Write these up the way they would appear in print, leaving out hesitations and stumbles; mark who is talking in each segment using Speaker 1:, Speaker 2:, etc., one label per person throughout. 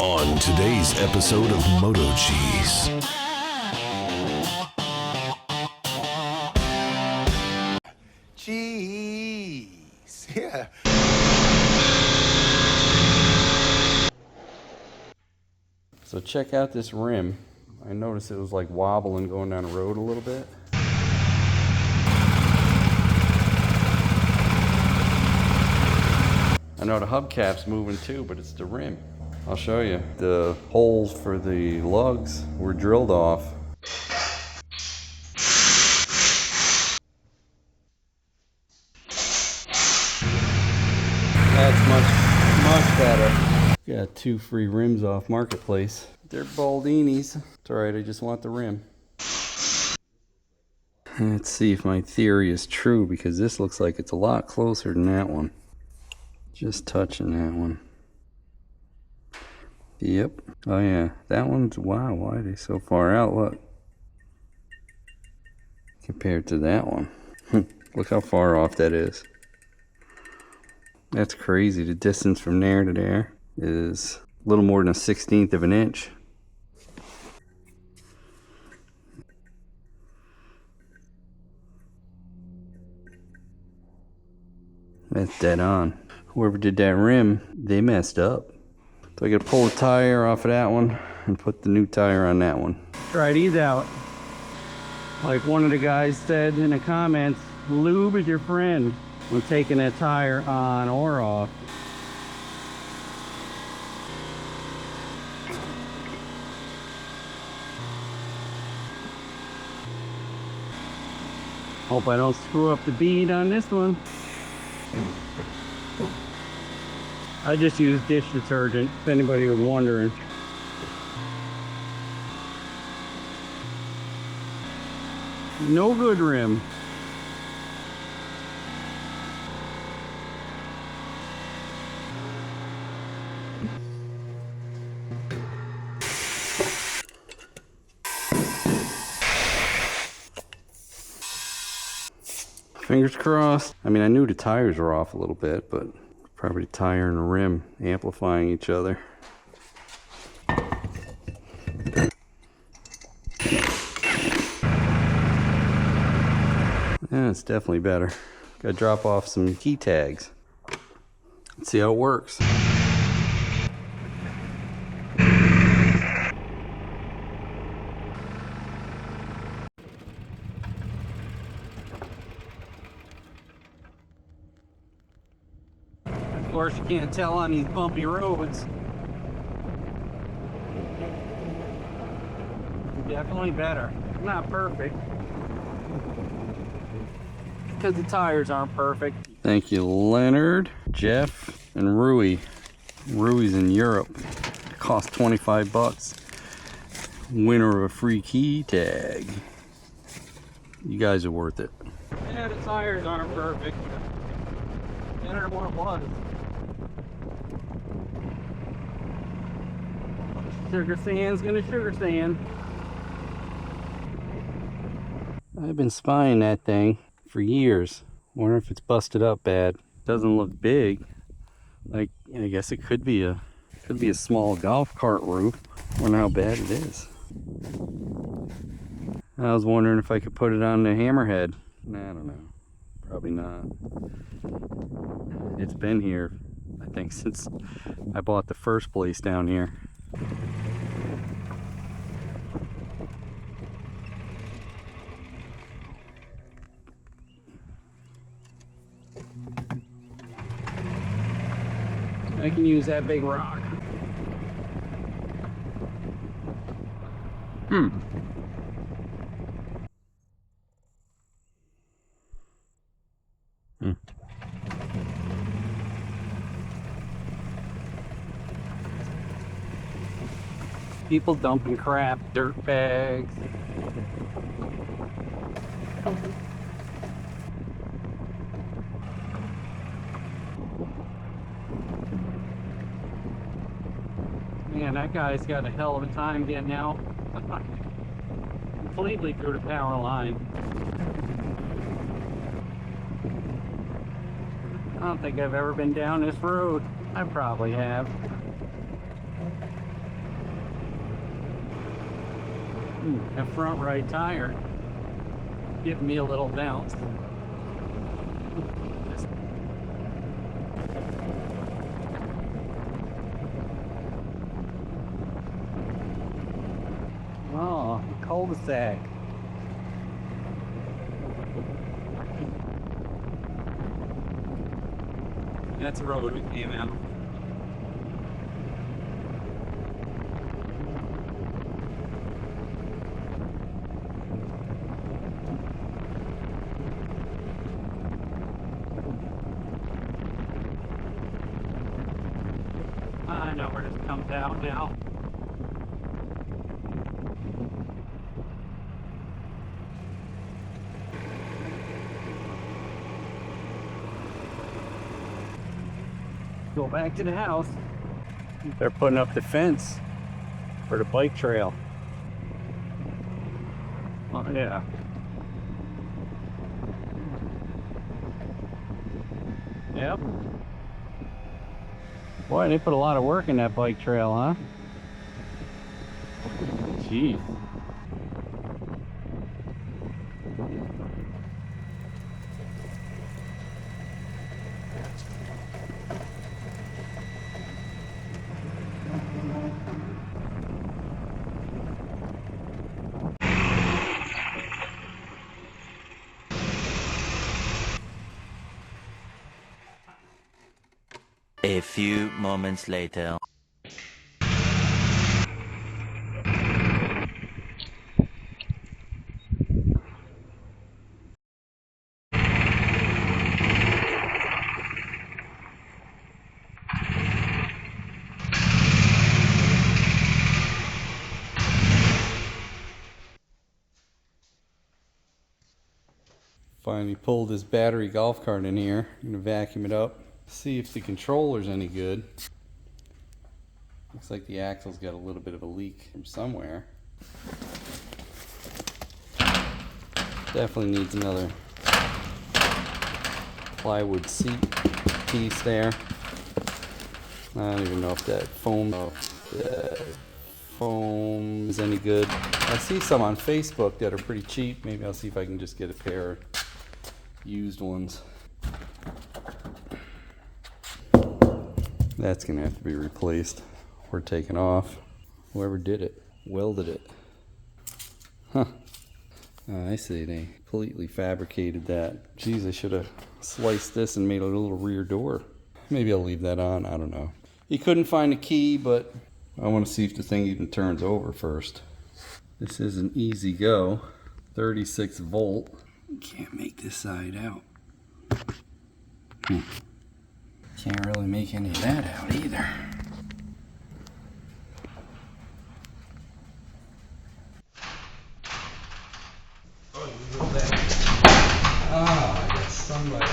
Speaker 1: On today's episode of MotoCheez.
Speaker 2: Cheese. Yeah.
Speaker 3: So check out this rim. I noticed it was like wobbling going down the road a little bit. I know the hubcap's moving too, but it's the rim. I'll show you. The holes for the lugs were drilled off. That's much better. Got 2 free rims off Marketplace. They're Baldinis. It's alright, I just want the rim. Let's see if my theory is true, because this looks like it's a lot closer than that one. Just touching that one. Yep. Oh yeah, that one's, wow, why are they so far out? Look. Compared to that one. Look how far off that is. That's crazy. The distance from there to there is a little more than a 1/16 of an inch. That's dead on. Whoever did that rim, they messed up. So I gotta pull the tire off of that one and put the new tire on that one. Try these out. Like one of the guys said in the comments, lube is your friend when taking that tire on or off. Hope I don't screw up the bead on this one. I just use dish detergent, if anybody was wondering. No good rim. Fingers crossed. I mean, I knew the tires were off a little bit, but probably the tire and the rim amplifying each other. Yeah, it's definitely better. Gotta drop off some key tags. Let's see how it works. Of course, you can't tell on these bumpy roads. Definitely better. Not perfect, because the tires aren't perfect. Thank you, Leonard, Jeff, and Rui. Rui's in Europe. It cost 25 bucks. Winner of a free key tag. You guys are worth it. Yeah, the tires aren't perfect. Better than what it was. Sugar sand's gonna sugar sand. I've been spying that thing for years. Wonder if it's busted up bad. Doesn't look big. Like, I guess it could be a small golf cart roof. Wonder how bad it is. I was wondering if I could put it on the hammerhead. Nah, I don't know. Probably not. It's been here, I think, since I bought the first place down here. I can use that big rock. People dumping crap, dirt bags. Man, that guy's got a hell of a time getting out completely through the power line. I don't think I've ever been down this road. I probably have. That front right tire giving me a little bounce. Oh, cul-de-sac. That's a road we came out. I know where this comes out now. Go back to the house. They're putting up the fence for the bike trail. Oh yeah. Yep. Boy, they put a lot of work in that bike trail, huh? Jeez.
Speaker 4: A few moments later.
Speaker 3: Finally pulled this battery golf cart in here. I'm gonna vacuum it up. See if the controller's any good. Looks like the axle's got a little bit of a leak from somewhere. Definitely needs another plywood seat piece there. I don't even know if that foam is any good. I see some on Facebook that are pretty cheap. Maybe I'll see if I can just get a pair of used ones. That's gonna have to be replaced or taken off. Whoever did it, welded it. Huh. I see, they completely fabricated that. Geez, I should have sliced this and made a little rear door. Maybe I'll leave that on, I don't know. He couldn't find a key, but I want to see if the thing even turns over first. This is an EZGO, 36 volt. Can't make this side out. Can't really make any of that out either. Oh, you know that. Ah, I got stung by a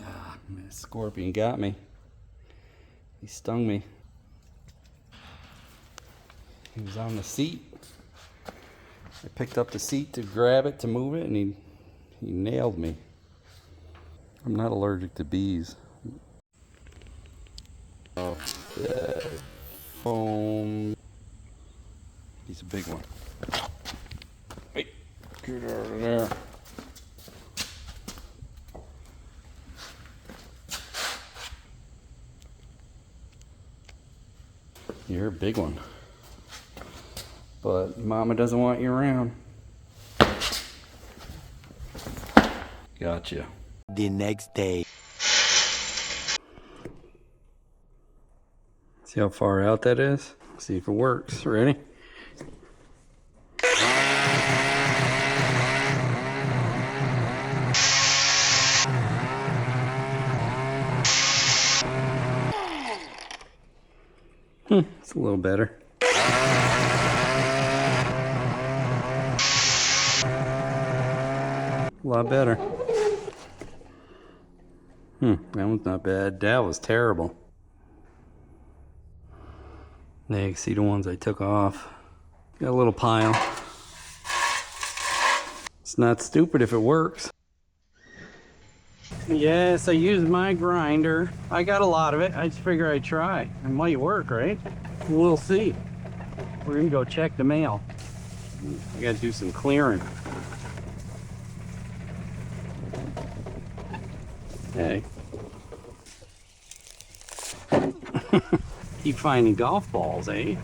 Speaker 3: Ah, man, scorpion got me. He stung me. He was on the seat. I picked up the seat to grab it, to move it, and he nailed me. I'm not allergic to bees. Oh, that foam. He's a big one. Hey, get out of there. You're a big one. But Mama doesn't want you around. Gotcha.
Speaker 4: The next day.
Speaker 3: See how far out that is? See if it works. Ready? It's a little better. A lot better. That one's not bad. That was terrible. Now you can see the ones I took off. Got a little pile. It's not stupid if it works. Yes, I used my grinder. I got a lot of it. I just figure I'd try. It might work, right? We'll see. We're gonna go check the mail. I gotta do some clearing. Hey. Keep finding golf balls, eh?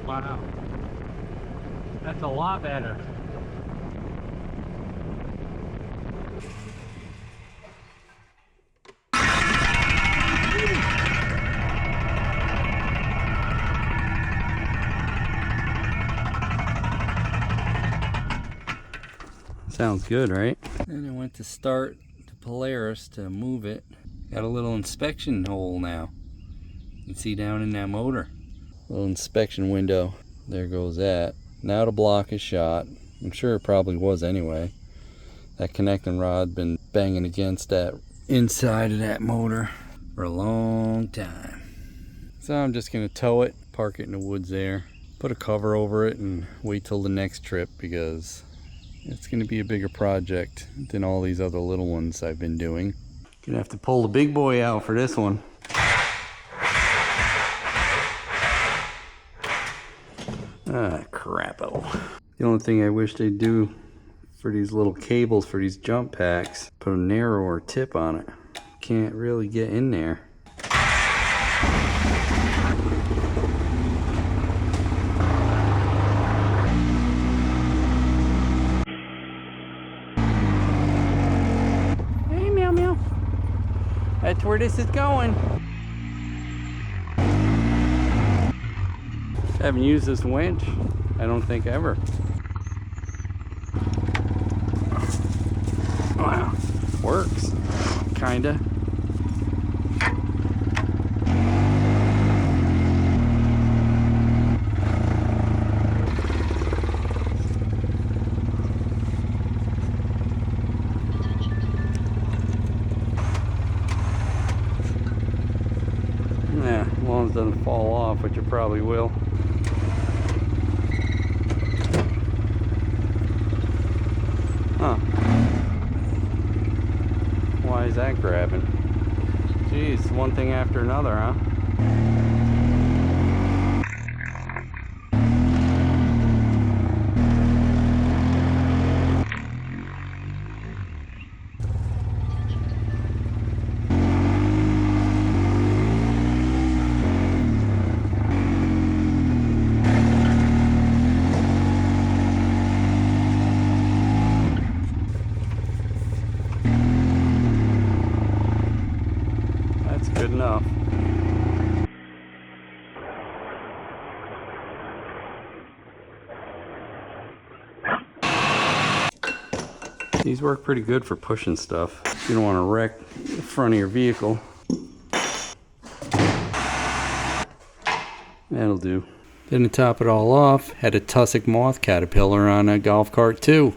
Speaker 3: Wow. That's a lot better. Sounds good, right? And I went to start the Polaris to move it. Got a little inspection hole now. You can see down in that motor. Little inspection window. There goes that. Now the block is shot. I'm sure it probably was anyway. That connecting rod been banging against that inside of that motor for a long time. So I'm just gonna tow it, park it in the woods there, put a cover over it and wait till the next trip because it's gonna be a bigger project than all these other little ones I've been doing. Gonna have to pull the big boy out for this one. Ah, crap-o. The only thing I wish they'd do for these little cables for these jump packs, put a narrower tip on it. Can't really get in there. Hey, meow meow. That's where this is going. I haven't used this winch, I don't think ever. Wow, works, kinda. Yeah, as long as it doesn't fall off, which it probably will. Huh. Why is that grabbing? Jeez, one thing after another, huh? Good enough. These work pretty good for pushing stuff. You don't want to wreck the front of your vehicle. That'll do. Then to top it all off, had a tussock moth caterpillar on a golf cart too.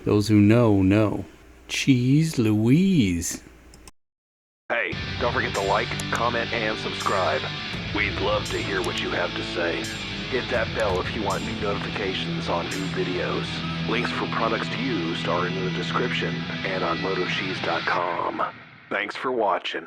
Speaker 3: Those who know, know. Cheese Louise.
Speaker 1: Hey, don't forget to like, comment, and subscribe. We'd love to hear what you have to say. Hit that bell if you want new notifications on new videos. Links for products used are in the description and on MotoCheez.com. Thanks for watching.